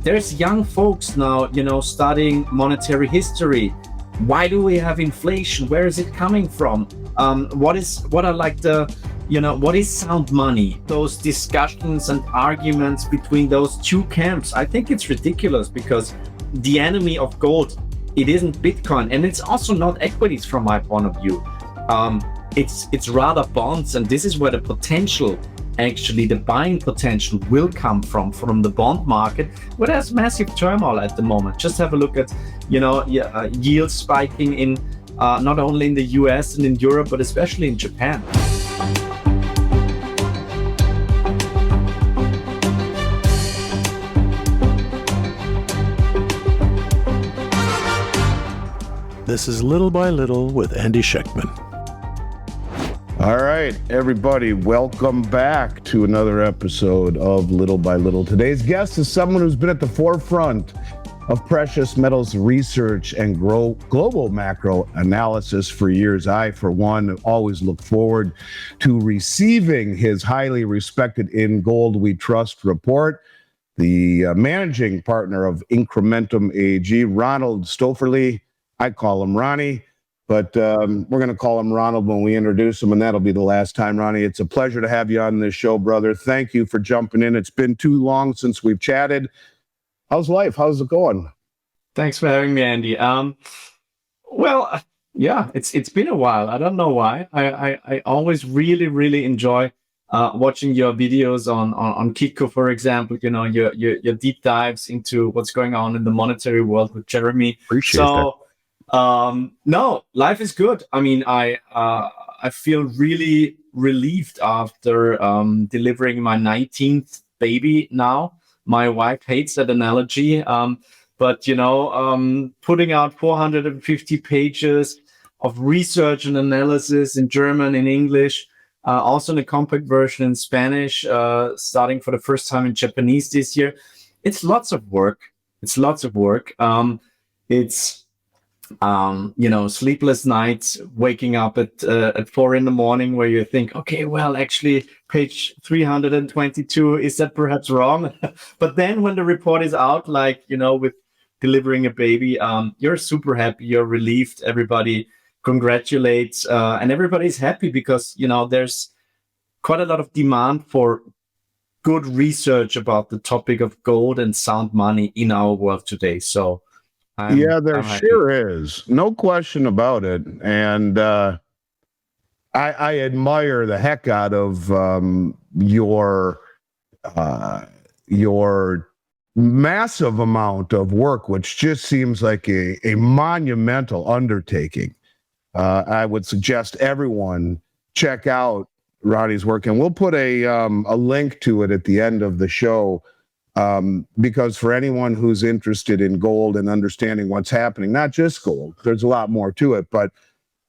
there's young folks now, studying monetary history. Why do we have inflation? Where is it coming from? What are like what is sound money? Those discussions and arguments between those two camps, I think it's ridiculous, because the enemy of gold, it isn't Bitcoin, and it's also not equities from my point of view. It's rather bonds, and this is where the potential, actually the buying potential, will come from the bond market, where there's massive turmoil at the moment. Just have a look at yields spiking in not only in the US and in Europe, but especially in Japan. This is Little by Little with Andy Schechtman. All right, everybody, welcome back to another episode of Little by Little. Today's guest is someone who's been at the forefront of precious metals research and global macro analysis for years. I, for one, always look forward to receiving his highly respected In Gold We Trust report. The managing partner of Incrementum AG, Ronald Stöferle. I call him Ronnie, but we're going to call him Ronald when we introduce him, and that'll be the last time. Ronnie, it's a pleasure to have you on this show, brother. Thank you for jumping in. It's been too long since we've chatted. How's life? How's it going? Thanks for having me, Andy. Well, yeah, it's been a while. I don't know why. I always really enjoy watching your videos on Kiko, for example. Your deep dives into what's going on in the monetary world with Jeremy. Appreciate that. No, life is good. I mean, I feel really relieved after delivering my 19th baby now. My wife hates that analogy, but putting out 450 pages of research and analysis in German, in English, also in a compact version in Spanish, starting for the first time in Japanese this year. It's lots of work. It's sleepless nights, waking up at 4 a.m, where you think, okay, well, actually, page 322, is that perhaps wrong? But then when the report is out, with delivering a baby, you're super happy, you're relieved, everybody congratulates, and everybody's happy because, there's quite a lot of demand for good research about the topic of gold and sound money in our world today. So there sure is. No question about it. And I admire the heck out of your massive amount of work, which just seems like a monumental undertaking. I would suggest everyone check out Ronnie's work, and we'll put a link to it at the end of the show. Because for anyone who's interested in gold and understanding what's happening, not just gold, there's a lot more to it, but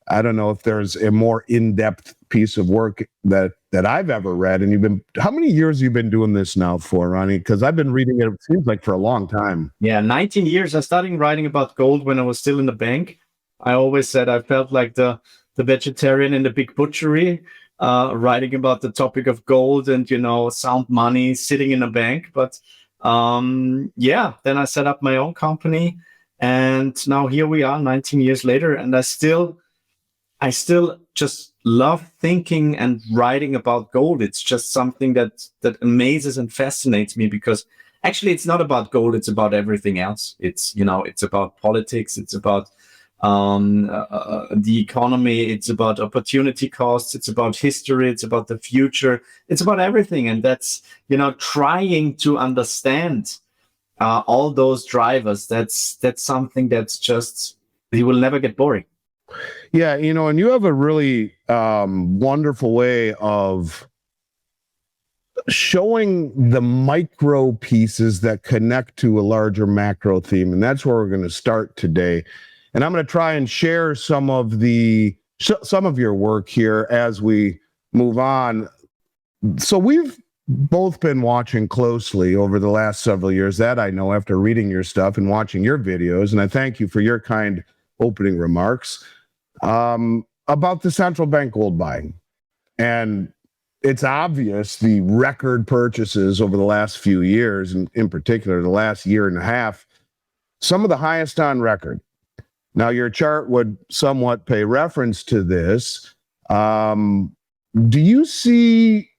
I don't know if there's a more in-depth piece of work that I've ever read. And how many years have you been doing this now for, Ronnie? Because I've been reading it seems like for a long time. Yeah, 19 years. I started writing about gold when I was still in the bank. I always said I felt like the vegetarian in the big butchery, writing about the topic of gold and, sound money sitting in a bank. But then I set up my own company, and now here we are 19 years later, and I still just love thinking and writing about gold. It's just something that amazes and fascinates me, because actually it's not about gold, it's about everything else. It's about politics, it's about the economy, it's about opportunity costs, it's about history, it's about the future, it's about everything. And that's, trying to understand all those drivers. That's something that's just, you will never get boring. Yeah, and you have a really wonderful way of showing the micro pieces that connect to a larger macro theme. And that's where we're going to start today. And I'm going to try and share some of your work here as we move on. So we've both been watching closely over the last several years, that I know after reading your stuff and watching your videos. And I thank you for your kind opening remarks about the central bank gold buying. And it's obvious the record purchases over the last few years, and in particular the last year and a half, some of the highest on record. Now, your chart would somewhat pay reference to this. Do you see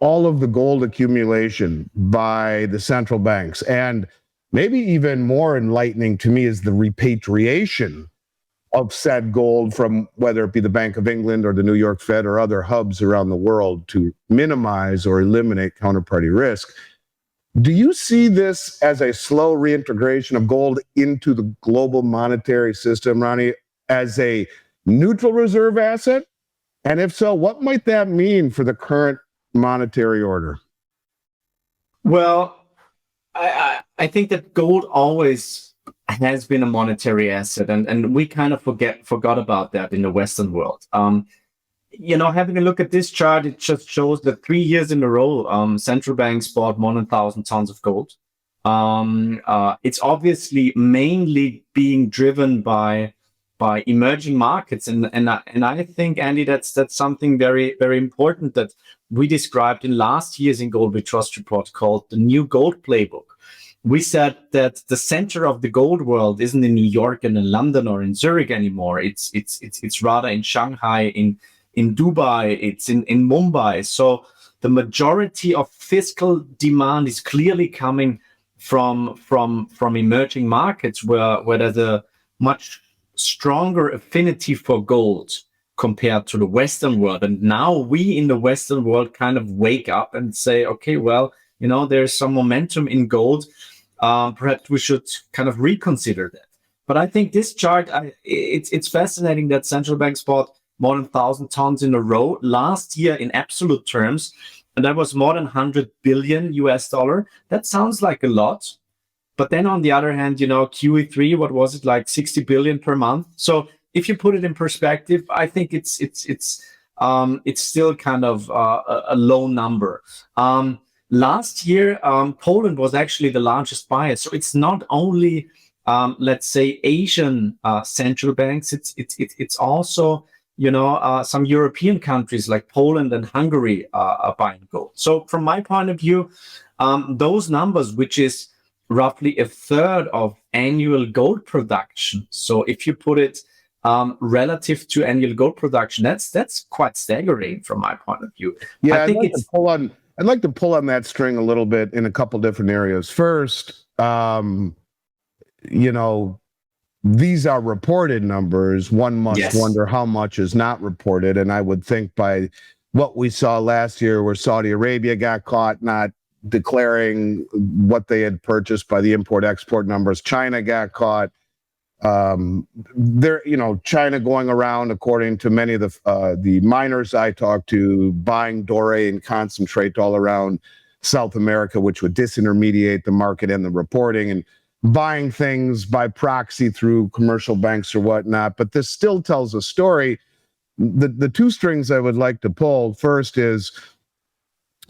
all of the gold accumulation by the central banks? And maybe even more enlightening to me is the repatriation of said gold from whether it be the Bank of England or the New York Fed or other hubs around the world to minimize or eliminate counterparty risk. Do you see this as a slow reintegration of gold into the global monetary system, Ronnie, as a neutral reserve asset? And if so, what might that mean for the current monetary order? Well, I think that gold always has been a monetary asset, and we kind of forgot about that in the Western world. Having a look at this chart, it just shows that 3 years in a row, central banks bought more than 1,000 tons of gold. It's obviously mainly being driven by emerging markets, and I think, Andy, that's something very, very important that we described in last year's In Gold We Trust report called the New Gold Playbook. We said that the center of the gold world isn't in New York and in London or in Zurich anymore. It's rather in Shanghai, in Dubai, it's in Mumbai. So the majority of fiscal demand is clearly coming from emerging markets where there's a much stronger affinity for gold compared to the Western world. And now we in the Western world kind of wake up and say, okay, well, there's some momentum in gold. Perhaps we should kind of reconsider that. But I think this chart, it's fascinating that central banks bought more than 1,000 tons in a row last year in absolute terms, and that was more than 100 billion US dollar. That sounds like a lot, but then on the other hand, QE3, what was it, like 60 billion per month? So if you put it in perspective, I think it's still kind of a low number. Last year, Poland was actually the largest buyer. So it's not only, let's say, Asian central banks. It's also, some European countries like Poland and Hungary are buying gold. So from my point of view, those numbers, which is roughly a third of annual gold production. So if you put it relative to annual gold production, that's quite staggering from my point of view. Yeah, I think I'd like to pull on that string a little bit in a couple different areas. First, these are reported numbers. One must wonder how much is not reported. And I would think by what we saw last year, where Saudi Arabia got caught not declaring what they had purchased by the import-export numbers, China got caught. China going around, according to many of the miners I talked to, buying doré and concentrate all around South America, which would disintermediate the market and the reporting, and buying things by proxy through commercial banks or whatnot. But this still tells a story. The two strings I would like to pull first is,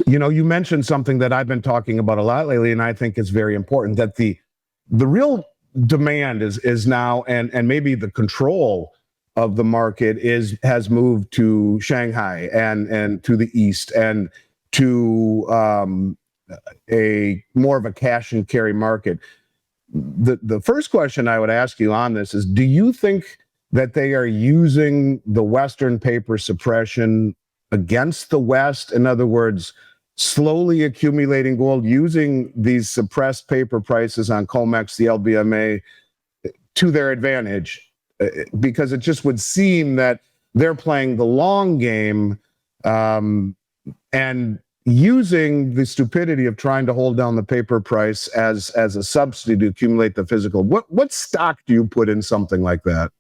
you mentioned something that I've been talking about a lot lately, and I think is very important, that the real demand is now, and maybe the control of the market has moved to Shanghai and to the east and to a more of a cash and carry market. The first question I would ask you on this is, do you think that they are using the Western paper suppression against the West? In other words, slowly accumulating gold, using these suppressed paper prices on COMEX, the LBMA, to their advantage, because it just would seem that they're playing the long game and using the stupidity of trying to hold down the paper price as a subsidy to accumulate the physical. What stock do you put in something like that?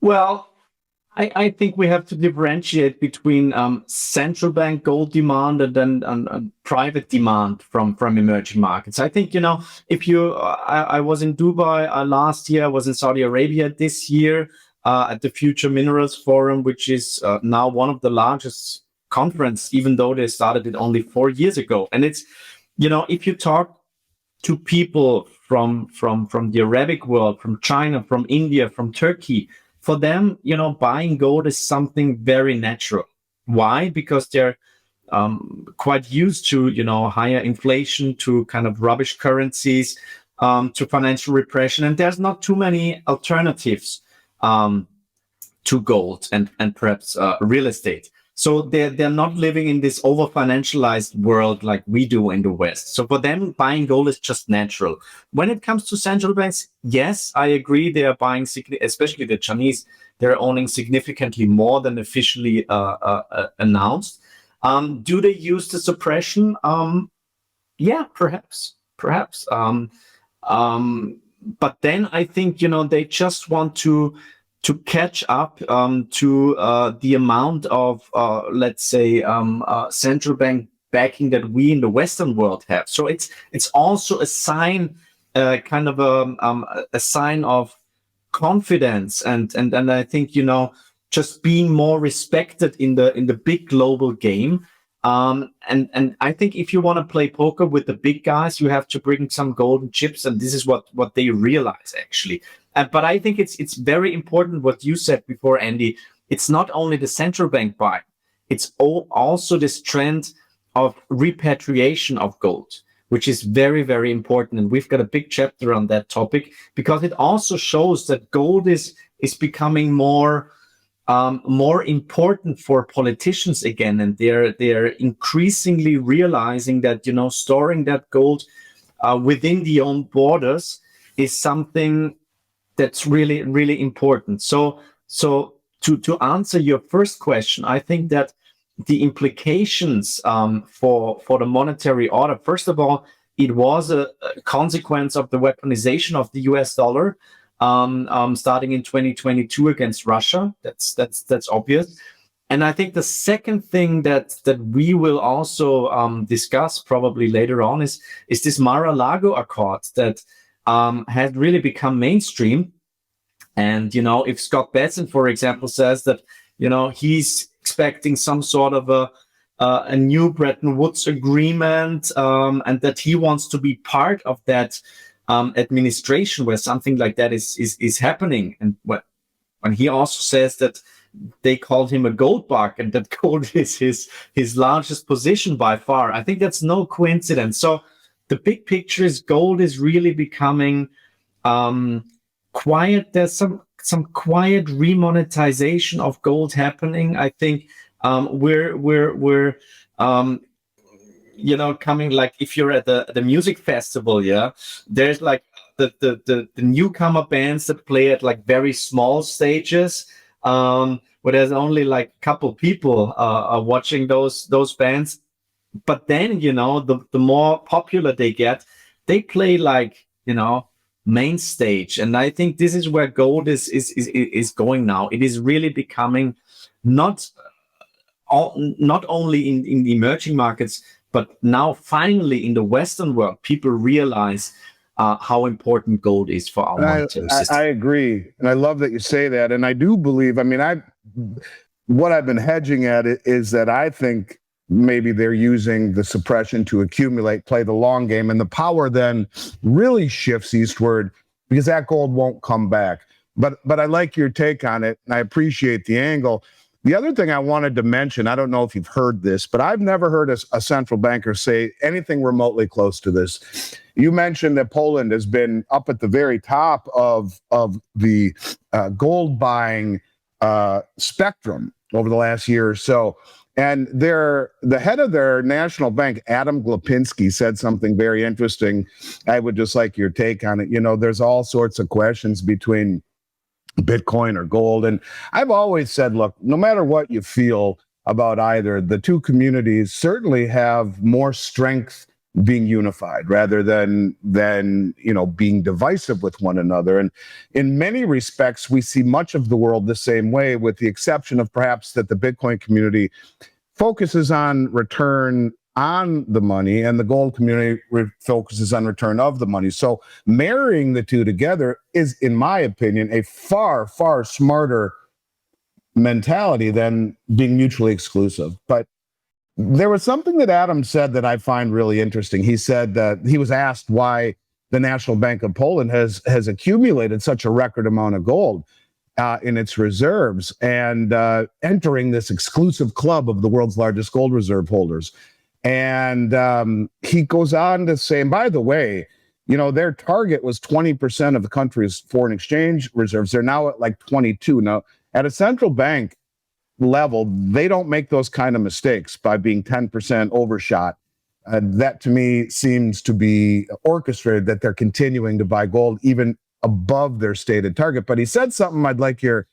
Well, I think we have to differentiate between central bank gold demand and then private demand from emerging markets. I think, if I was in Dubai last year, I was in Saudi Arabia this year at the Future Minerals Forum, which is now one of the largest conference, even though they started it only 4 years ago. And it's, if you talk to people from the Arabic world, from China, from India, from Turkey, for them, buying gold is something very natural. Why? Because they're quite used to, higher inflation, to kind of rubbish currencies, to financial repression, and there's not too many alternatives to gold and perhaps real estate. So they're not living in this over financialized world like we do in the West. So for them, buying gold is just natural. When it comes to central banks, yes, I agree. They are buying, especially the Chinese, they're owning significantly more than officially announced. Do they use the suppression? Yeah, perhaps. But then I think, they just want to catch up to the amount of, let's say, central bank backing that we in the Western world have. So it's also a sign, kind of a sign of confidence, and I think, just being more respected in the big global game. And I think if you want to play poker with the big guys, you have to bring some golden chips, and this is what they realize actually. But I think it's very important what you said before, Andy. It's not only the central bank buy, it's also this trend of repatriation of gold, which is very, very important. And we've got a big chapter on that topic, because it also shows that gold is becoming more important for politicians again, and they're increasingly realizing that, storing that gold within the own borders is something that's really, really important. So to answer your first question, I think that the implications for the monetary order, first of all, it was a consequence of the weaponization of the US dollar, starting in 2022 against Russia. That's obvious. And I think the second thing that we will also discuss probably later on is this Mar-a-Lago Accord that has really become mainstream. And, if Scott Bessent, for example, says that, he's expecting some sort of a new Bretton Woods agreement, and that he wants to be part of that administration where something like that is happening. And when he also says that they called him a gold bug, and that gold is his largest position by far, I think that's no coincidence. So the big picture is gold is really becoming quiet. There's some quiet remonetization of gold happening. I think we're coming, like if you're at the music festival, there's like the newcomer bands that play at like very small stages, where there's only like a couple people watching those bands. But then, the more popular they get, they play like, main stage. And I think this is where gold is going now. It is really becoming not only in the emerging markets, but now finally in the Western world, people realize how important gold is for our monetary system. I agree. And I love that you say that. And I do believe, what I've been hedging at it is that I think maybe they're using the suppression to accumulate, play the long game, and the power then really shifts eastward, because that gold won't come back. But I like your take on it, and I appreciate the angle. The other thing I wanted to mention, I don't know if you've heard this, but I've never heard a central banker say anything remotely close to this. You mentioned that Poland has been up at the very top of the gold buying spectrum over the last year or so. And the head of their national bank, Adam Glapinski, said something very interesting. I would just like your take on it. There's all sorts of questions between Bitcoin or gold. And I've always said, look, no matter what you feel about either, the two communities certainly have more strength being unified rather than being divisive with one another. And in many respects, we see much of the world the same way, with the exception of perhaps that the Bitcoin community focuses on return on the money and the gold community focuses on return of the money. So marrying the two together is, in my opinion, a far, far smarter mentality than being mutually exclusive. But there was something that Adam said that I find really interesting. He said that he was asked why the National Bank of Poland has accumulated such a record amount of gold. in its reserves and entering this exclusive club of the world's largest gold reserve holders. And he goes on to say, and by the way, their target was 20% of the country's foreign exchange reserves. They're now at like 22. Now, at a central bank level, they don't make those kind of mistakes by being 10% overshot. That to me seems to be orchestrated, that they're continuing to buy gold even above their stated target. But he said something I'd like your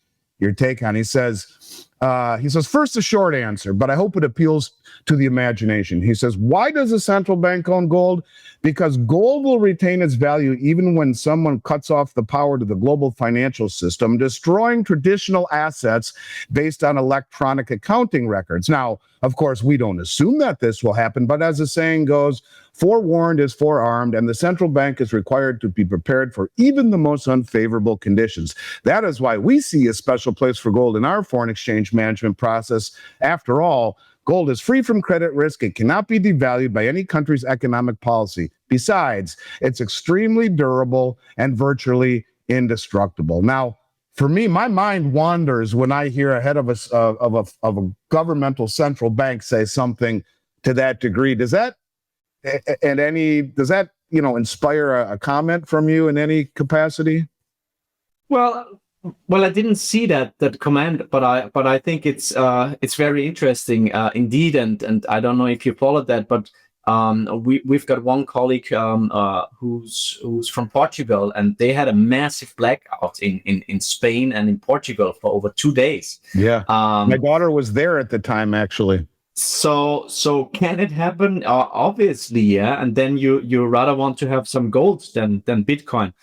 take on. He says, first, a short answer, but I hope it appeals to the imagination. He says, why does a central bank own gold? Because gold will retain its value even when someone cuts off the power to the global financial system, destroying traditional assets based on electronic accounting records. Now, of course, we don't assume that this will happen, but as the saying goes, forewarned is forearmed, and the central bank is required to be prepared for even the most unfavorable conditions. That is why we see a special place for gold in our foreign exchange management process. After all, gold is free from credit risk. It cannot be devalued by any country's economic policy. Besides, it's extremely durable and virtually indestructible. Now, for me, my mind wanders when I hear a head of a governmental central bank say something to that degree. Does that inspire a comment from you in any capacity? Well, I didn't see that comment, but I think it's very interesting indeed, and I don't know if you followed that, but we've got one colleague who's from Portugal, and they had a massive blackout in Spain and in Portugal for over 2 days. Yeah, my daughter was there at the time, actually. So can it happen? Obviously, yeah. And then you rather want to have some gold than Bitcoin,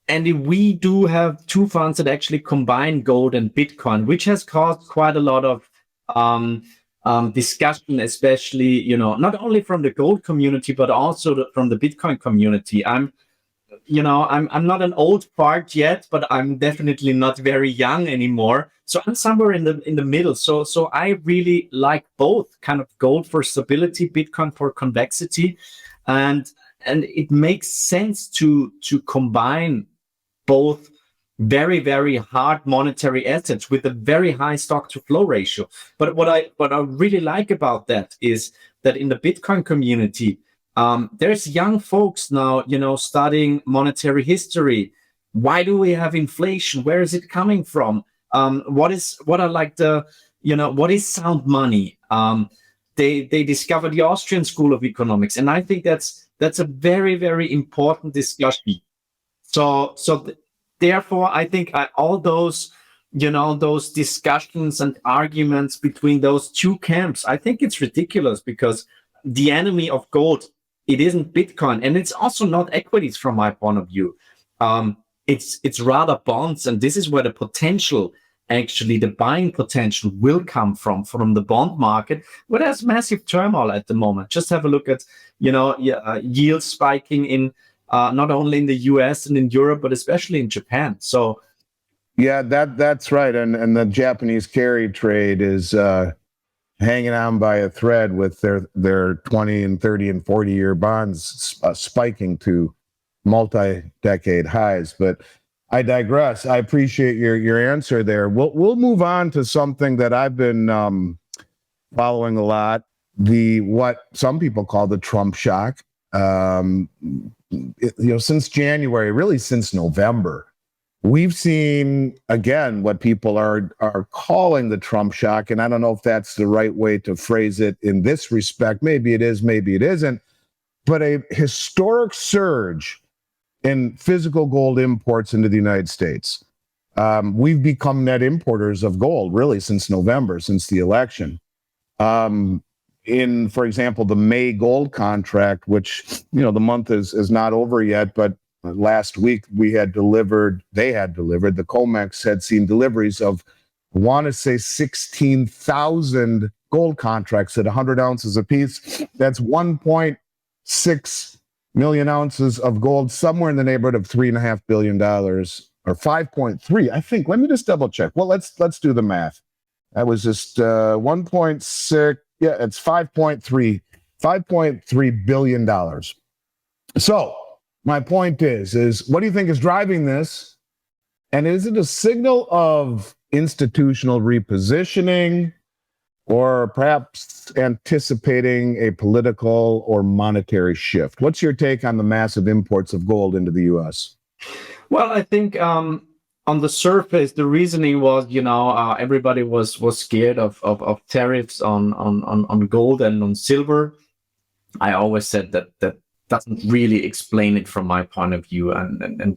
And we do have two funds that actually combine gold and Bitcoin, which has caused quite a lot of discussion, especially not only from the gold community but also from the Bitcoin community. I'm not an old fart yet, but I'm definitely not very young anymore. So I'm somewhere in the middle. So I really like both, kind of gold for stability, Bitcoin for convexity, and it makes sense to combine both very, very hard monetary assets with a very high stock to flow ratio. But what I really like about that is that in the Bitcoin community, there's young folks now, studying monetary history. Why do we have inflation? Where is it coming from? What is sound money? They discovered the Austrian School of Economics, and I think that's a very, very important discussion. Therefore, I think all those discussions and arguments between those two camps, I think it's ridiculous, because the enemy of gold, it isn't Bitcoin, and it's also not equities from my point of view. It's rather bonds, and this is where the potential, actually the buying potential, will come from the bond market, where there's massive turmoil at the moment. Just have a look at yields spiking in not only in the US and in Europe, but especially in Japan. So yeah, that's right, and the Japanese carry trade is hanging on by a thread with their 20 and 30 and 40-year bonds spiking to multi-decade highs. But I digress. I appreciate your answer there. We'll move on to something that I've been following a lot, what some people call the Trump shock. Since January, really since November, we've seen, again, what people are calling the Trump shock. And I don't know if that's the right way to phrase it in this respect. Maybe it is, maybe it isn't. But a historic surge in physical gold imports into the United States. We've become net importers of gold, really, since November, since the election. For example, the May gold contract, which, the month is not over yet, but last week they had delivered, the COMEX had seen deliveries of, I want to say, 16,000 gold contracts at 100 ounces apiece. That's 1.6 million ounces of gold, somewhere in the neighborhood of $3.5 billion, or 5.3, I think. Let me just double check. Well, let's do the math. That was just 1.6. Yeah, it's $5.3 billion. So my point is what do you think is driving this? And is it a signal of institutional repositioning or perhaps anticipating a political or monetary shift? What's your take on the massive imports of gold into the U.S.? Well, I think on the surface, the reasoning was, everybody was scared of tariffs on gold and on silver. I always said that doesn't really explain it from my point of view. And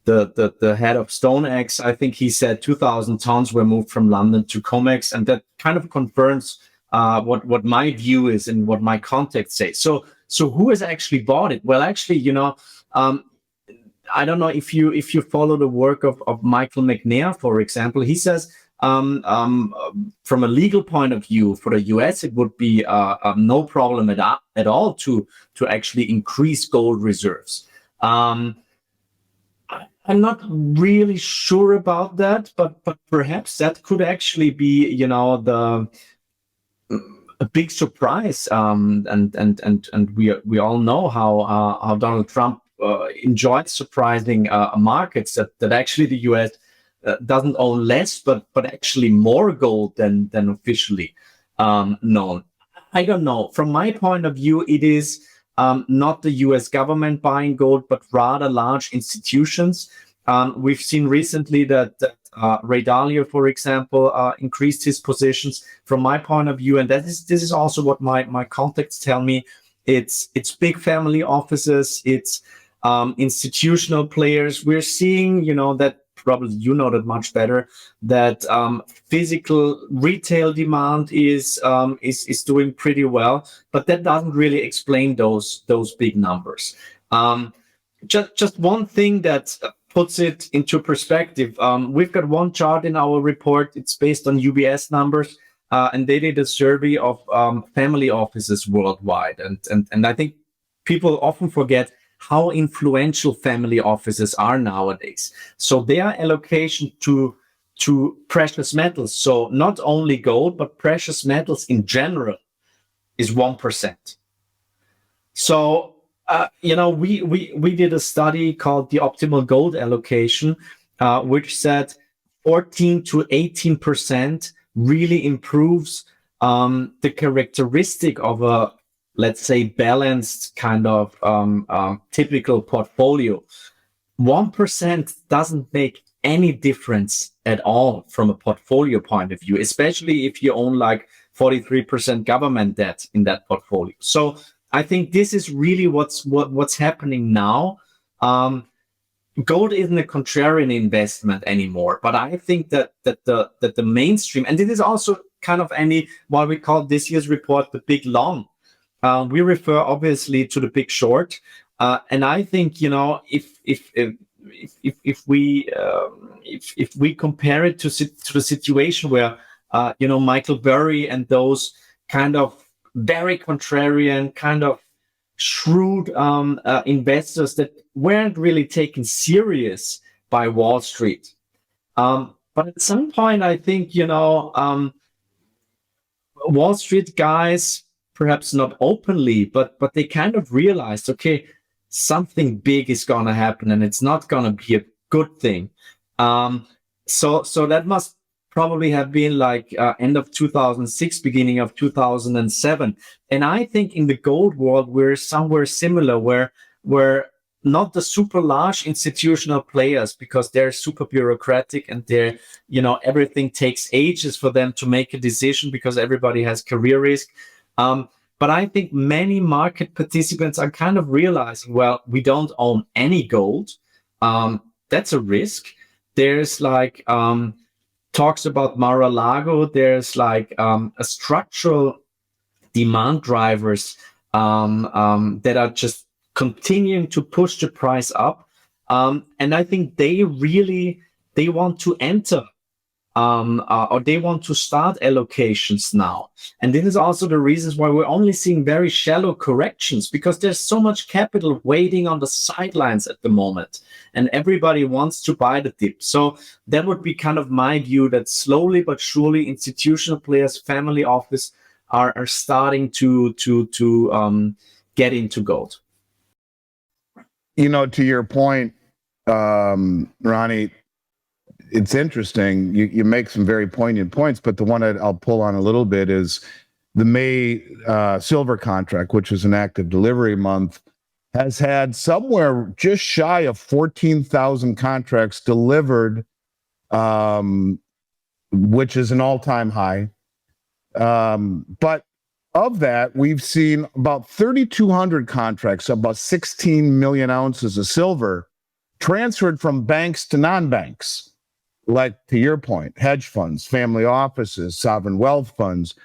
the head of StoneX, I think he said 2,000 tons were moved from London to COMEX, and that kind of confirms what my view is and what my contacts say. So who has actually bought it? Well, actually, I don't know if you follow the work of Michael McNair, for example. He says from a legal point of view for the US, it would be no problem at all to actually increase gold reserves. I'm not really sure about that, but perhaps that could actually be, a big surprise. And we all know how Donald Trump enjoyed surprising markets that actually the U.S. Doesn't own less, but actually more gold than officially known. I don't know. From my point of view, it is not the U.S. government buying gold, but rather large institutions. We've seen recently that Ray Dalio, for example, increased his positions. From my point of view, and this is also what my contacts tell me. It's big family offices. It's institutional players. We're seeing, that probably you know that much better, that physical retail demand is doing pretty well, but that doesn't really explain those big numbers. Just one thing that puts it into perspective. We've got one chart in our report. It's based on UBS numbers, and they did a survey of family offices worldwide, and I think people often forget how influential family offices are nowadays. So their allocation to precious metals, so not only gold, but precious metals in general, is 1%. So, we did a study called the optimal gold allocation, which said 14 to 18% really improves the characteristic of a, let's say, balanced kind of typical portfolio. 1% doesn't make any difference at all from a portfolio point of view, especially if you own like 43% government debt in that portfolio. So I think this is really what's happening now. Gold isn't a contrarian investment anymore, but I think that the mainstream, and it is also kind of why we call this year's report the big long. We refer obviously to the Big Short, and I think if we compare it to the situation where Michael Burry and those kind of very contrarian, kind of shrewd investors that weren't really taken serious by Wall Street, but at some point I think Wall Street guys, perhaps not openly, but they kind of realized, okay, something big is going to happen and it's not going to be a good thing. So that must probably have been like end of 2006, beginning of 2007. And I think in the gold world, we're somewhere similar where not the super large institutional players, because they're super bureaucratic and they're, everything takes ages for them to make a decision because everybody has career risk. But I think many market participants are kind of realizing, well, we don't own any gold. That's a risk. There's like talks about Mar-a-Lago. There's like a structural demand drivers that are just continuing to push the price up. And I think they want to enter or they want to start allocations now. And this is also the reasons why we're only seeing very shallow corrections, because there's so much capital waiting on the sidelines at the moment and everybody wants to buy the dip. So that would be kind of my view, that slowly but surely institutional players, family office are starting to get into gold. To your point, Ronnie, it's interesting. You make some very poignant points, but the one I'll pull on a little bit is the May silver contract, which is an active delivery month, has had somewhere just shy of 14,000 contracts delivered, which is an all-time high. But of that, we've seen about 3,200 contracts, about 16 million ounces of silver, transferred from banks to non-banks, like, to your point, hedge funds, family offices, sovereign wealth funds,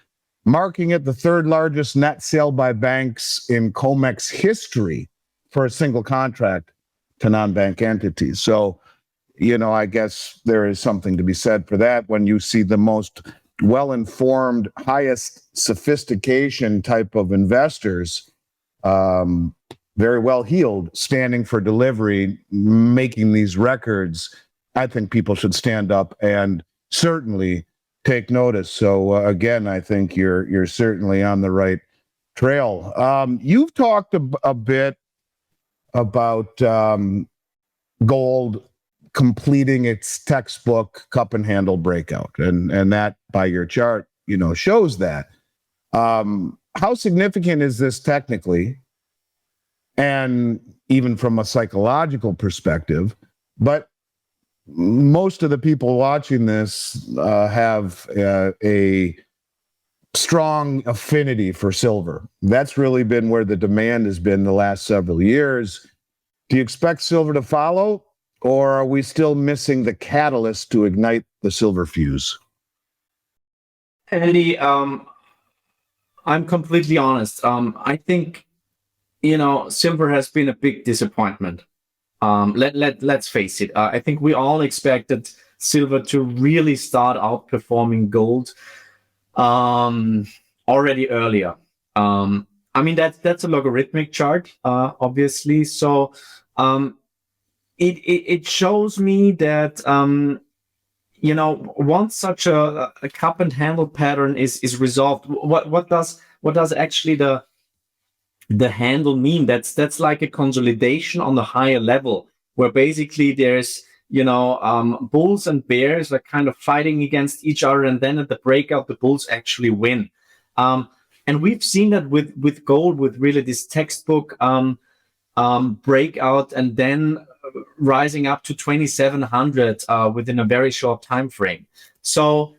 marking it the third largest net sale by banks in COMEX history for a single contract to non-bank entities. So, I guess there is something to be said for that when you see the most well-informed, highest sophistication type of investors, very well heeled, standing for delivery, making these records. I think people should stand up and certainly take notice. So again, I think you're certainly on the right trail. You've talked a bit about gold completing its textbook cup and handle breakout, and that, by your chart, shows that. How significant is this technically, and even from a psychological perspective? But most of the people watching this have a strong affinity for silver. That's really been where the demand has been the last several years. Do you expect silver to follow, or are we still missing the catalyst to ignite the silver fuse? Andy, I'm completely honest. I think, silver has been a big disappointment. Let's face it. I think we all expected silver to really start outperforming gold already earlier. That's a logarithmic chart, obviously. So it shows me that once such a cup and handle pattern is resolved, what does actually the handle mean? That's like a consolidation on the higher level, where basically there's bulls and bears are kind of fighting against each other, and then at the breakout the bulls actually win. And we've seen that with gold, with really this textbook breakout, and then rising up to 2,700 within a very short time frame. So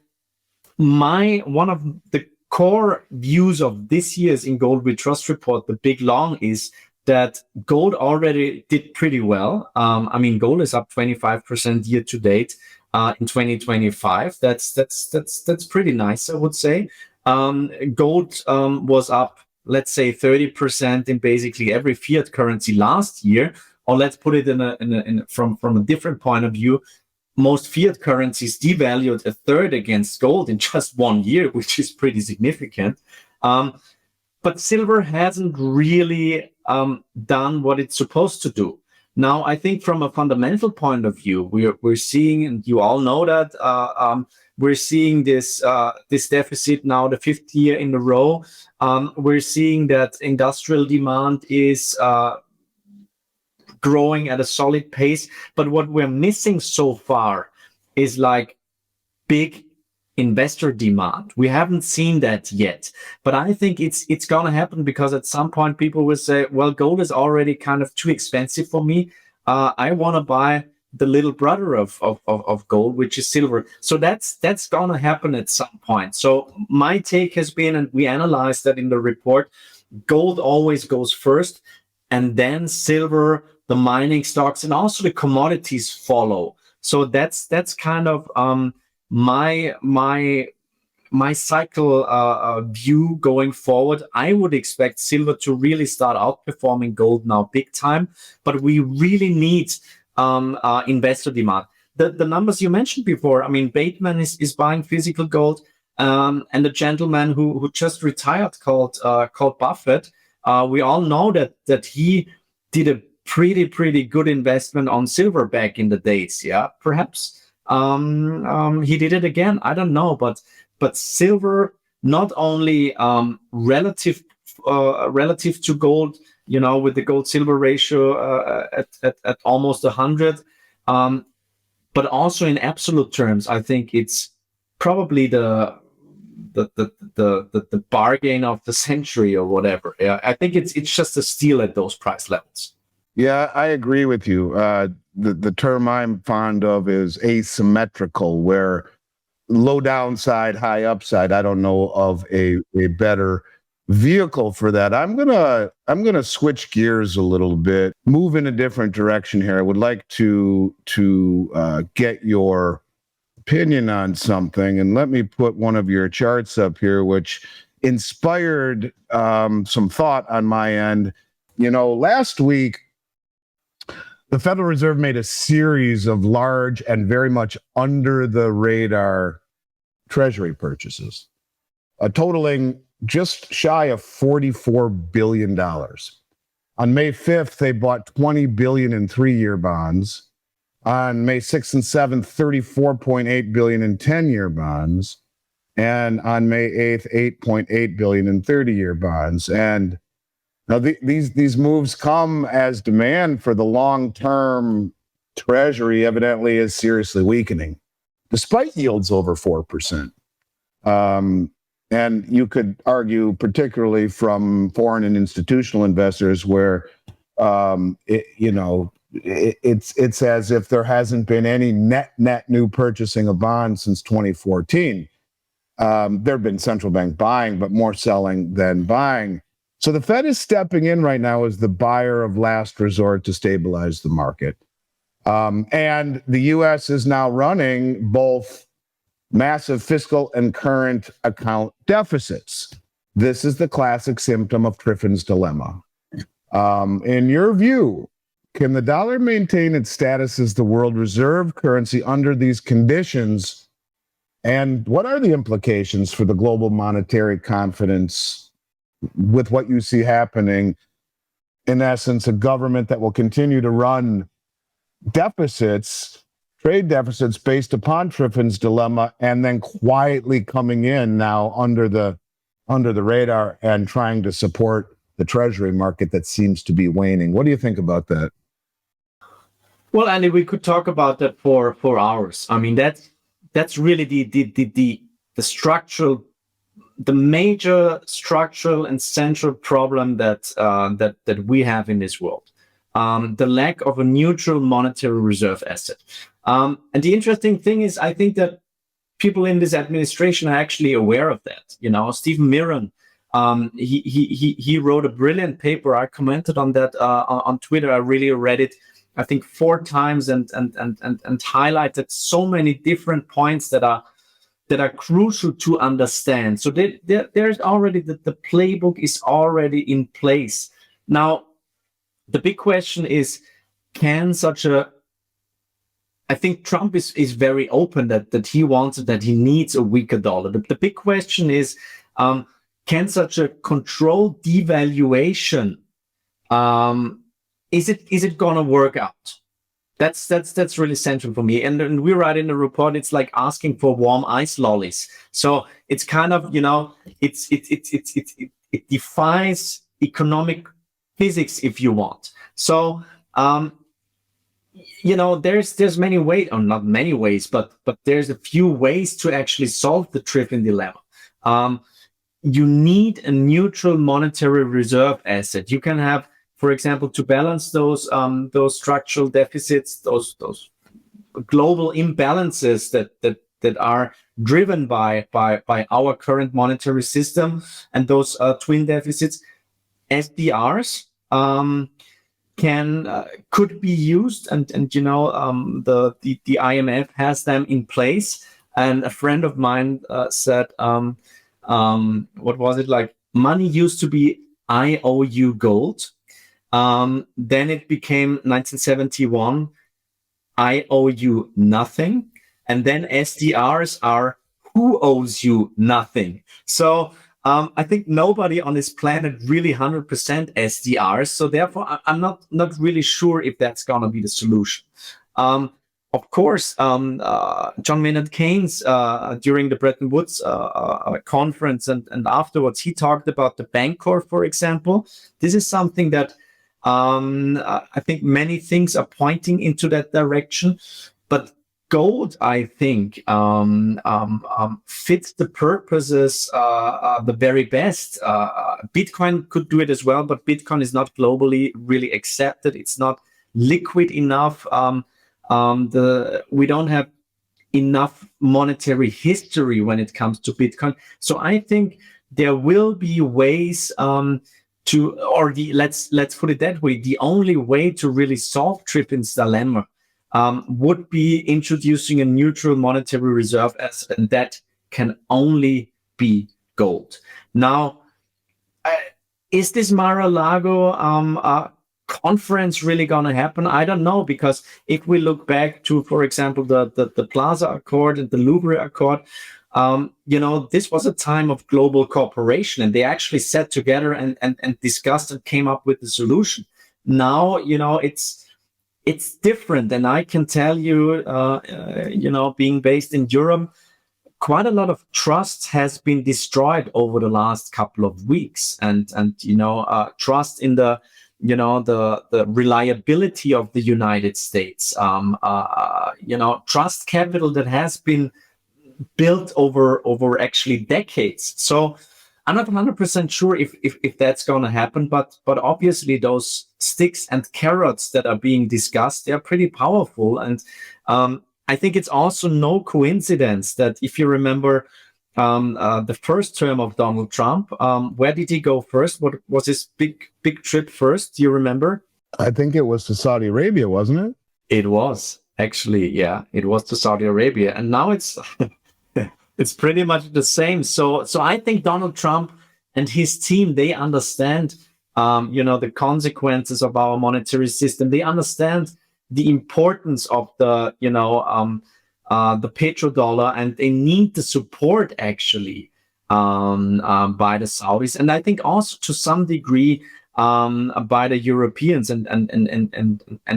one of the core views of this year's In Gold We Trust report, the big long, is that gold already did pretty well. Gold is up 25% year to date in 2025. That's pretty nice, I would say. Gold was up, let's say, 30% in basically every fiat currency last year. Or let's put it from a different point of view. Most fiat currencies devalued a third against gold in just 1 year, which is pretty significant. But silver hasn't really done what it's supposed to do. Now, I think from a fundamental point of view, we're seeing, and you all know that, we're seeing this deficit now, the fifth year in a row. We're seeing that industrial demand is growing at a solid pace. But what we're missing so far is like big investor demand. We haven't seen that yet, but I think it's going to happen, because at some point people will say, well, gold is already kind of too expensive for me. I want to buy the little brother of gold, which is silver. So that's going to happen at some point. So my take has been, and we analyzed that in the report, gold always goes first, and then silver, the mining stocks, and also the commodities follow. So that's kind of my cycle view going forward. I would expect silver to really start outperforming gold now big time, but we really need investor demand. The numbers you mentioned before, Bateman is buying physical gold, and the gentleman who just retired called Buffett, we all know that he did a pretty good investment on silver back in the days. Yeah, perhaps he did it again. I don't know, but silver, not only relative to gold, with the gold silver ratio at almost 100. But also in absolute terms, I think it's probably the bargain of the century or whatever. Yeah, I think it's just a steal at those price levels. Yeah, I agree with you. The term I'm fond of is asymmetrical, where low downside, high upside. I don't know of a better vehicle for that. I'm gonna switch gears a little bit, move in a different direction here. I would like to get your opinion on something, and let me put one of your charts up here, which inspired some thought on my end. Last week, the Federal Reserve made a series of large and very much under the radar Treasury purchases, totaling just shy of $44 billion. On May 5th, they bought $20 billion in 3-year bonds. On May 6th and 7th, $34.8 billion in 10-year bonds. And on May 8th, $8.8 billion in 30-year bonds. And now these moves come as demand for the long-term Treasury evidently is seriously weakening, despite yields over 4%. And you could argue, particularly from foreign and institutional investors, where it's as if there hasn't been any net new purchasing of bonds since 2014. There have been central bank buying, but more selling than buying. So the Fed is stepping in right now as the buyer of last resort to stabilize the market. And the U.S. is now running both massive fiscal and current account deficits. This is the classic symptom of Triffin's dilemma. In your view, can the dollar maintain its status as the world reserve currency under these conditions? And what are the implications for the global monetary confidence with what you see happening? In essence, a government that will continue to run deficits, trade deficits based upon Triffin's dilemma, and then quietly coming in now under the radar and trying to support the Treasury market that seems to be waning. What do you think about that? Well, Andy, we could talk about that for hours. I mean, that's really the structural, the major structural and central problem that we have in this world. The lack of a neutral monetary reserve asset. And the interesting thing is, I think that people in this administration are actually aware of that. Stephen Mirren, he wrote a brilliant paper. I commented on that on Twitter. I really read it, I think, 4 times and highlighted so many different points that are crucial to understand. So there's already the playbook is already in place. Now, the big question is, can such a, I think Trump is very open that he wants it, that he needs a weaker dollar. The big question is, can such a controlled devaluation, is it gonna work out? That's really central for me. And we write in the report, it's like asking for warm ice lollies. So it's kind of, it defies economic physics, if you want. So there's many ways, or not many ways, but there's a few ways to actually solve the Triffin dilemma. You need a neutral monetary reserve asset. You can have, for example, to balance those structural deficits, those global imbalances that are driven by our current monetary system, and those twin deficits, SDRs could be used, and the IMF has them in place. And a friend of mine said, what was it, like, money used to be IOU gold. Then it became 1971, I owe you nothing. And then SDRs are who owes you nothing. So I think nobody on this planet really 100% SDRs. So therefore, I'm not really sure if that's going to be the solution. Of course, John Maynard Keynes, during the Bretton Woods conference and afterwards, he talked about the Bancor, for example. This is something that I think many things are pointing into that direction. But gold, I think, fits the purposes the very best. Bitcoin could do it as well, but Bitcoin is not globally really accepted. It's not liquid enough. We don't have enough monetary history when it comes to Bitcoin. So I think there will be ways let's put it that way. The only way to really solve Triffin's dilemma would be introducing a neutral monetary reserve, and that can only be gold. Now, is this Mar-a-Lago conference really going to happen? I don't know, because if we look back to, for example, the Plaza Accord and the Louvre Accord, this was a time of global cooperation, and they actually sat together and discussed and came up with a solution. Now, it's different, and I can tell you, being based in Europe, quite a lot of trust has been destroyed over the last couple of weeks, and trust in the reliability of the United States, trust capital that has been built over actually decades. So I'm not 100% sure if that's going to happen, but obviously those sticks and carrots that are being discussed, they are pretty powerful. And I think it's also no coincidence that if you remember the first term of Donald Trump, where did he go first? What was his big trip first? Do you remember? I think it was to Saudi Arabia, wasn't it? It was actually, yeah, it was to Saudi Arabia, and now it's it's pretty much the same. So I think Donald Trump and his team, they understand, the consequences of our monetary system. They understand the importance of the petrodollar, and they need the support actually by the Saudis, and I think also to some degree by the Europeans and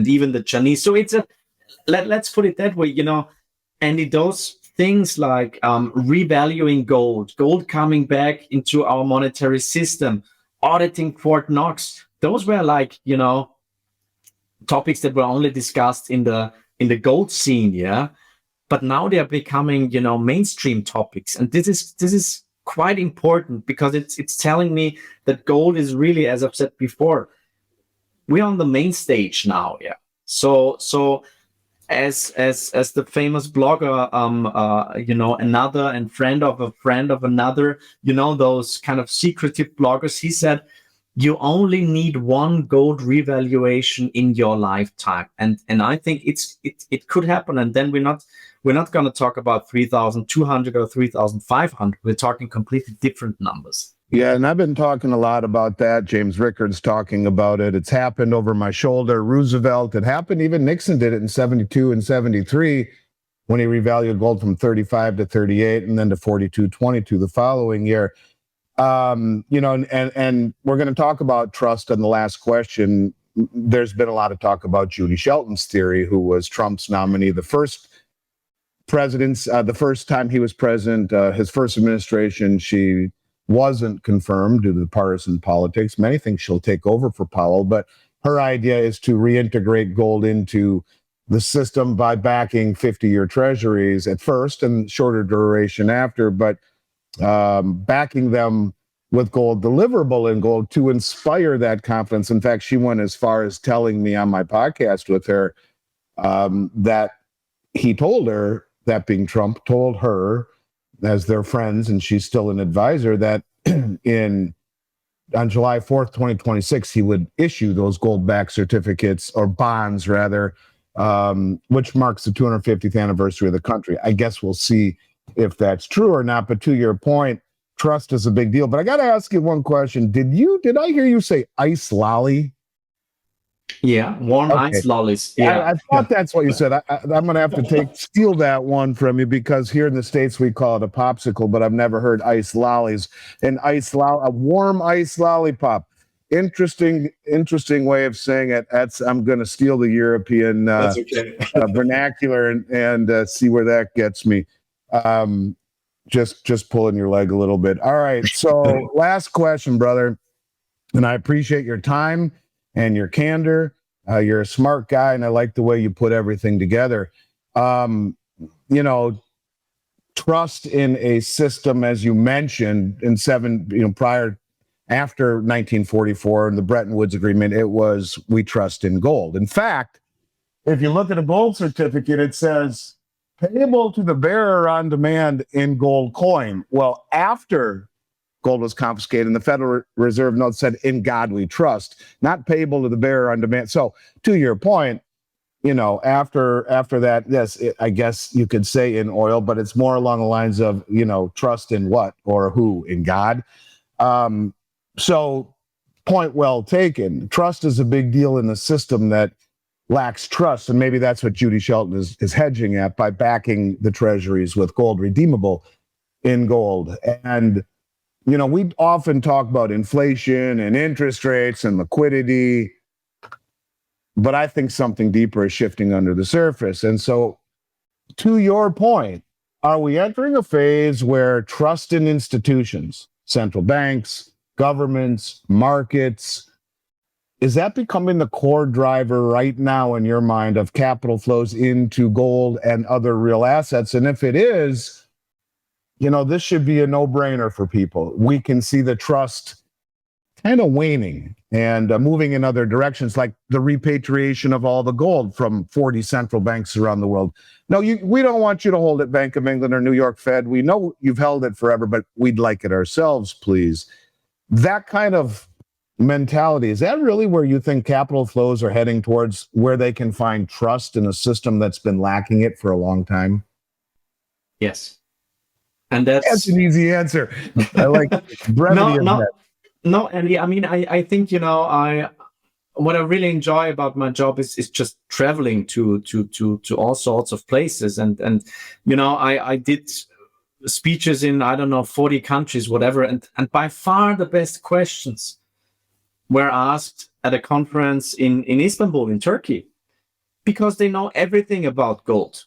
even the Chinese. So it's let's put it that way, and those things like revaluing gold coming back into our monetary system, auditing Fort Knox, those were like, topics that were only discussed in the gold scene, yeah. But now they are becoming, mainstream topics, and this is quite important, because it's telling me that gold is really, as I've said before, we're on the main stage now, yeah. So as the famous blogger, another and friend of a friend of another, those kind of secretive bloggers, he said, you only need one gold revaluation in your lifetime, and I think it could happen, and then we're not going to talk about 3,200 or 3,500. We're talking completely different numbers. Yeah, and I've been talking a lot about that. James Rickards talking about it. It's happened over my shoulder. Roosevelt, it happened. Even Nixon did it in 72 and 73 when he revalued gold from 35 to 38 and then to 42.22 the following year. And we're going to talk about trust in the last question. There's been a lot of talk about Judy Shelton's theory, who was Trump's nominee, the first time he was president, his first administration. She wasn't confirmed due to the partisan politics. Many think she'll take over for Powell, but her idea is to reintegrate gold into the system by backing 50-year treasuries at first and shorter duration after, but backing them with gold, deliverable in gold, to inspire that confidence. In fact, she went as far as telling me on my podcast with her that he told her, that being Trump, told her, as their friends, and she's still an advisor, that on July 4th, 2026, he would issue those gold-backed certificates, or bonds rather, which marks the 250th anniversary of the country. I guess we'll see if that's true or not, but to your point, trust is a big deal. But I got to ask you one question. Did I hear you say ice lolly? Yeah, warm ice lollies. Yeah, I thought that's what you said. I'm going to have to steal that one from you, because here in the States we call it a popsicle, but I've never heard ice lollies. A warm ice lollipop. Interesting way of saying it. I'm going to steal the European That's okay. vernacular and see where that gets me. Just pulling your leg a little bit. All right. So last question, brother. And I appreciate your time and your candor. You're a smart guy, and I like the way you put everything together. Trust in a system, as you mentioned, after 1944 and the Bretton Woods Agreement, it was we trust in gold. In fact, if you look at a gold certificate, it says payable to the bearer on demand in gold coin. Well, after gold was confiscated, and the Federal Reserve note said, "In God we trust," not payable to the bearer on demand. So, to your point, after that, yes, I guess you could say in oil, but it's more along the lines of, trust in what or who? In God. So, point well taken. Trust is a big deal in the system that lacks trust, and maybe that's what Judy Shelton is hedging at by backing the treasuries with gold redeemable in gold. And we often talk about inflation and interest rates and liquidity, but I think something deeper is shifting under the surface. And so, to your point, are we entering a phase where trust in institutions, central banks, governments, markets, is that becoming the core driver right now in your mind of capital flows into gold and other real assets? And if it is, this should be a no-brainer for people. We can see the trust kind of waning and moving in other directions, like the repatriation of all the gold from 40 central banks around the world. No, we don't want you to hold it, Bank of England or New York Fed. We know you've held it forever, but we'd like it ourselves, please. That kind of mentality, is that really where you think capital flows are heading towards, where they can find trust in a system that's been lacking it for a long time? Yes. And that's an easy answer. I like brevity of that. No, Andy, I mean, I think, what I really enjoy about my job is just traveling to all sorts of places. And I did speeches in, 40 countries, whatever. And by far the best questions were asked at a conference in Istanbul, in Turkey, because they know everything about gold.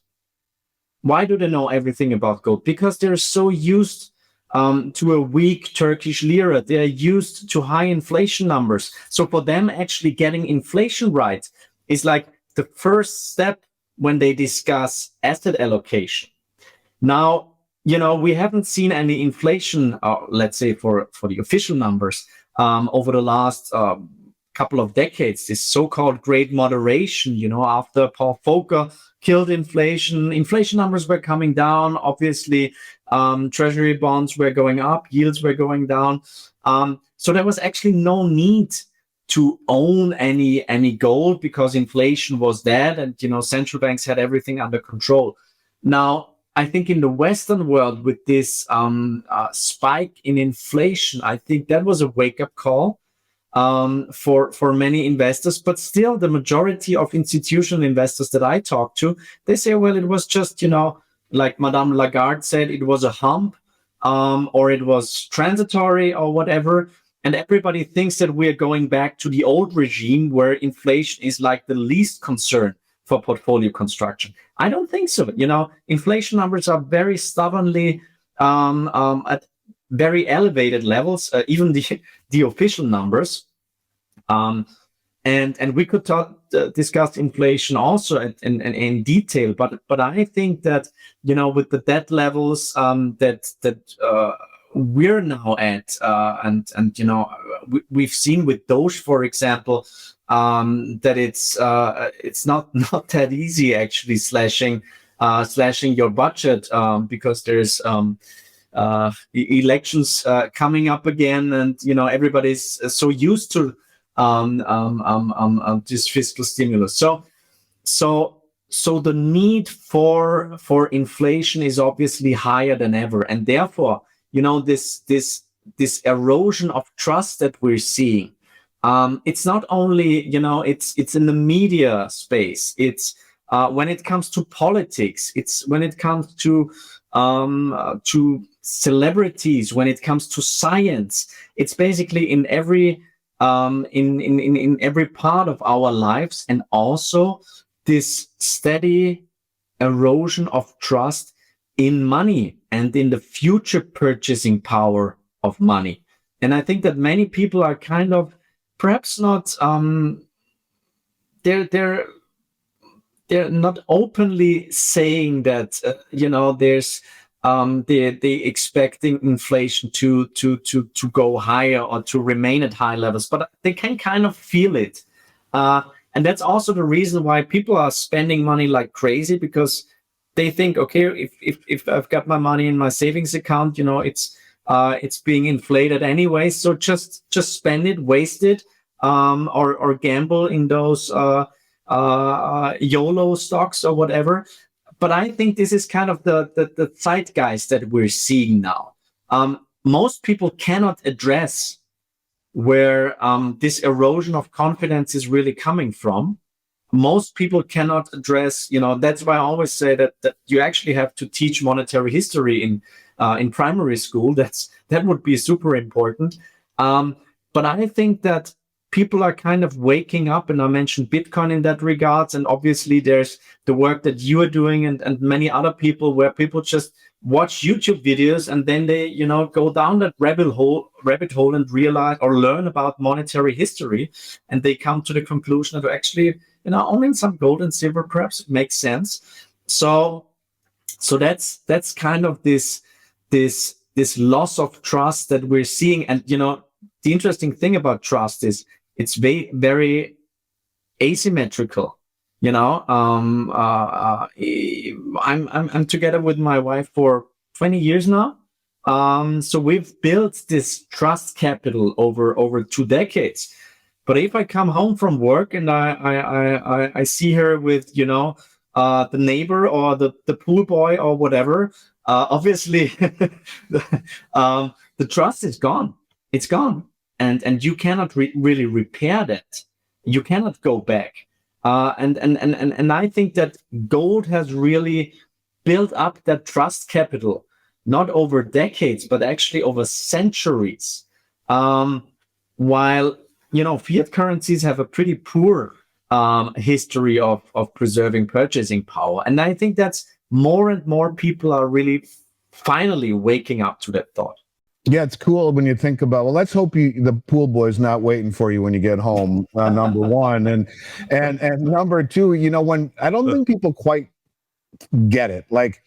Why do they know everything about gold? Because they're so used to a weak Turkish lira. They are used to high inflation numbers. So for them, actually getting inflation right is like the first step when they discuss asset allocation. Now, we haven't seen any inflation, let's say for the official numbers, over the last couple of decades. This so-called great moderation, after Paul Volcker killed inflation. Inflation numbers were coming down. Obviously, treasury bonds were going up, yields were going down. So there was actually no need to own any gold because inflation was dead and, central banks had everything under control. Now, I think in the Western world with this spike in inflation, I think that was a wake-up call for many investors. But still, the majority of institutional investors that I talk to, they say, well, it was just, like Madame Lagarde said, it was a hump, or it was transitory or whatever. And everybody thinks that we're going back to the old regime where inflation is like the least concern for portfolio construction. I don't think so. Inflation numbers are very stubbornly at very elevated levels, even the official numbers. And we could discuss inflation also in detail, but I think that with the debt levels that we're now at, and we've seen with Doge, for example, that it's not that easy actually slashing your budget because there's elections coming up again, and everybody's so used to this fiscal stimulus. So the need for inflation is obviously higher than ever, and therefore this erosion of trust that we're seeing. It's not only it's in the media space. It's when it comes to politics. It's when it comes to celebrities. When it comes to science. It's basically in every in every part of our lives, and also this steady erosion of trust in money and in the future purchasing power of money. And I think that many people are kind of perhaps not they're not openly saying that there's they expecting inflation to go higher or to remain at high levels, but they can kind of feel it. And that's also the reason why people are spending money like crazy, because they think, okay, if I've got my money in my savings account, it's being inflated anyway, so just spend it, waste it, or gamble in those YOLO stocks or whatever. But I think this is kind of the zeitgeist that we're seeing now. Most people cannot address where this erosion of confidence is really coming from. Most people cannot address, that's why I always say that you actually have to teach monetary history in primary school. That would be super important. But I think that people are kind of waking up, and I mentioned Bitcoin in that regards. And obviously there's the work that you are doing and many other people, where people just watch YouTube videos and then they, go down that rabbit hole and realize or learn about monetary history. And they come to the conclusion that actually, owning some gold and silver perhaps makes sense. So that's kind of this loss of trust that we're seeing. And, the interesting thing about trust is it's very asymmetrical. I'm together with my wife for 20 years now. So we've built this trust capital over 2 decades. But if I come home from work and I see her with, the neighbor or the pool boy or whatever, obviously the trust is gone. It's gone. And you cannot really repair that. You cannot go back. And I think that gold has really built up that trust capital, not over decades, but actually over centuries. While, fiat currencies have a pretty poor history of preserving purchasing power. And I think that's more and more people are really finally waking up to that thought. Yeah, it's cool when you think about, well, let's hope the pool boy's not waiting for you when you get home, number one. And number two, when I don't think people quite get it. Like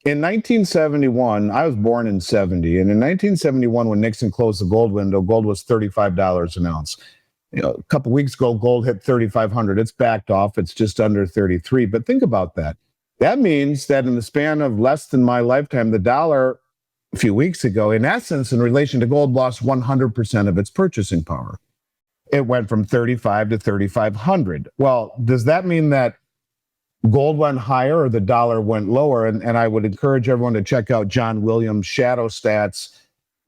in 1971, I was born in 70. And in 1971, when Nixon closed the gold window, gold was $35 an ounce. A couple weeks ago, gold hit 3,500. It's backed off. It's just under 33. But think about that. That means that in the span of less than my lifetime, the dollar a few weeks ago, in essence, in relation to gold, lost 100% of its purchasing power. It went from 35 to 3,500. Well, does that mean that gold went higher or the dollar went lower? And I would encourage everyone to check out John Williams' Shadow Stats,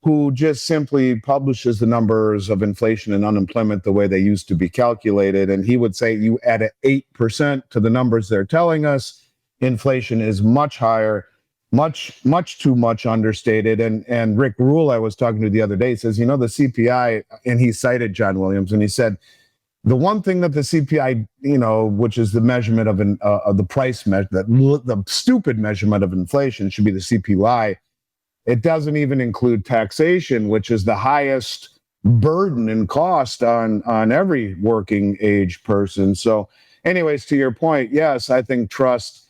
who just simply publishes the numbers of inflation and unemployment the way they used to be calculated. And he would say you add 8% to the numbers they're telling us, inflation is much higher, much too much understated. And Rick Rule, I was talking to the other day, says, the CPI, and he cited John Williams, and he said, the one thing that the CPI, which is the measurement of the price measure, the stupid measurement of inflation should be the CPI. It doesn't even include taxation, which is the highest burden and cost on every working age person. So anyways, to your point, yes, I think trust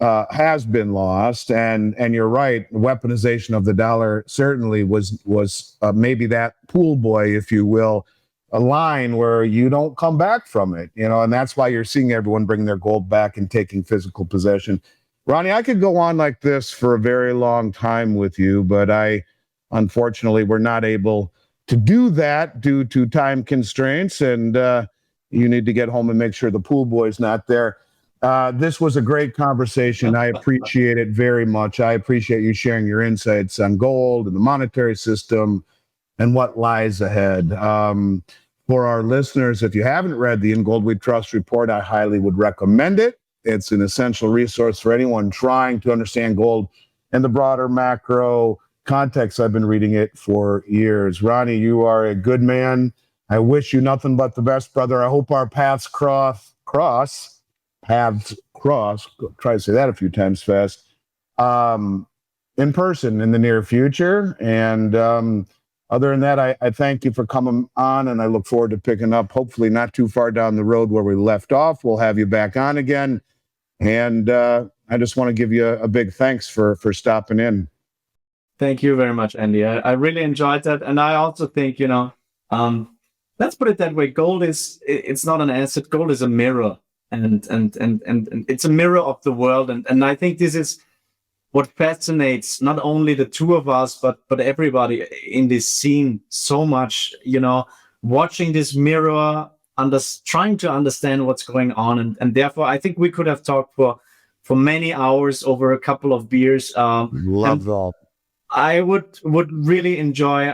has been lost, and you're right. Weaponization of the dollar certainly was maybe that pool boy, if you will, a line where you don't come back from it, and that's why you're seeing everyone bring their gold back and taking physical possession. Ronnie, I could go on like this for a very long time with you, but unfortunately, we're not able to do that due to time constraints, and you need to get home and make sure the pool boy's not there. This was a great conversation. I appreciate it very much. I appreciate you sharing your insights on gold and the monetary system and what lies ahead. For our listeners, if you haven't read the In Gold We Trust report, I highly would recommend it. It's an essential resource for anyone trying to understand gold and the broader macro context. I've been reading it for years. Ronnie, you are a good man. I wish you nothing but the best, brother. I hope our paths cross. Try to say that a few times fast. In person in the near future. And other than that, I thank you for coming on, and I look forward to picking up, hopefully not too far down the road where we left off. We'll have you back on again. And I just want to give you a big thanks for stopping in. Thank you very much, Andy. I really enjoyed that. And I also think, let's put it that way. Gold it's not an asset. Gold is a mirror, and it's a mirror of the world. And I think this is what fascinates not only the two of us, but everybody in this scene so much, watching this mirror, trying to understand what's going on. And therefore, I think we could have talked for many hours over a couple of beers. Love that. I would really enjoy,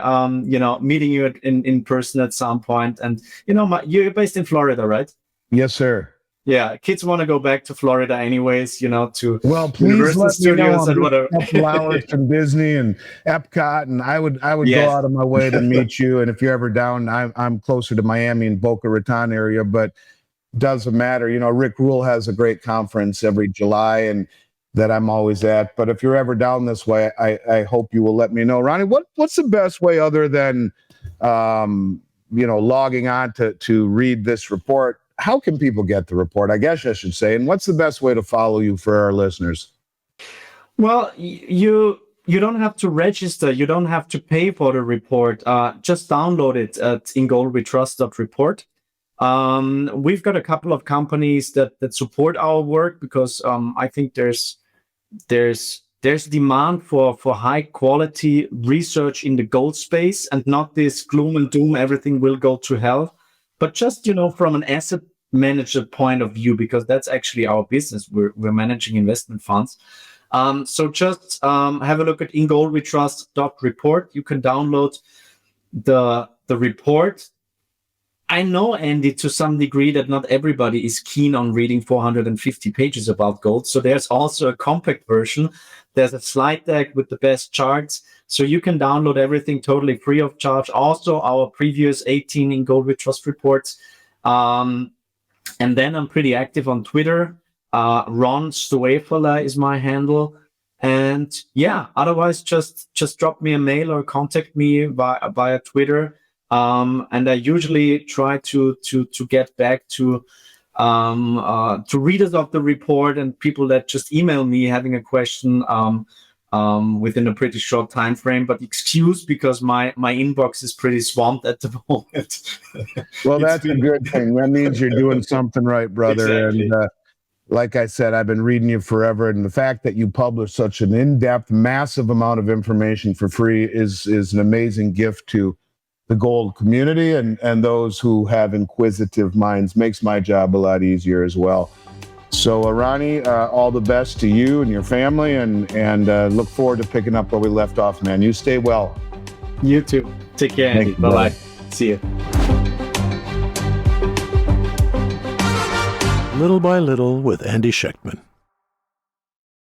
meeting you in person at some point. And, you're based in Florida, right? Yes, sir. Yeah, kids want to go back to Florida anyways, to well, please Universal let Studios me and know. whatever. A couple hours from Disney and Epcot, and I would go out of my way to meet you. And if you're ever down, I'm closer to Miami and Boca Raton area, but doesn't matter. Rick Rule has a great conference every July, and that I'm always at. But if you're ever down this way, I hope you will let me know. Ronnie, what's the best way other than logging on to read this report? How can people get the report? I guess I should say. And what's the best way to follow you for our listeners? Well, you don't have to register. You don't have to pay for the report. Just download it at ingoldwetrust.report. We've got a couple of companies that support our work because I think there's demand for high quality research in the gold space, and not this gloom and doom, everything will go to hell. But just, from an asset manager point of view, because that's actually our business. We're managing investment funds. So just have a look at ingoldwetrust.report. You can download the report. I know, Andy, to some degree that not everybody is keen on reading 450 pages about gold. So there's also a compact version. There's a slide deck with the best charts. So you can download everything totally free of charge. Also, our previous 18 In Gold with Trust reports. And then I'm pretty active on Twitter. Ron Stöferle is my handle. And otherwise just drop me a mail or contact me via Twitter. And I usually try to get back to readers of the report and people that just email me having a question within a pretty short time frame. But excuse, because my inbox is pretty swamped at the moment. Well, that's a good thing. That means you're doing something right, brother. Exactly. And like I said, I've been reading you forever, and the fact that you publish such an in-depth, massive amount of information for free is an amazing gift to the gold community and those who have inquisitive minds. Makes my job a lot easier as well. So Ronnie, all the best to you and your family, and look forward to picking up where we left off, man. You stay well. You too. Take care, Andy. Bye-bye. See you. Little by Little with Andy Schechtman.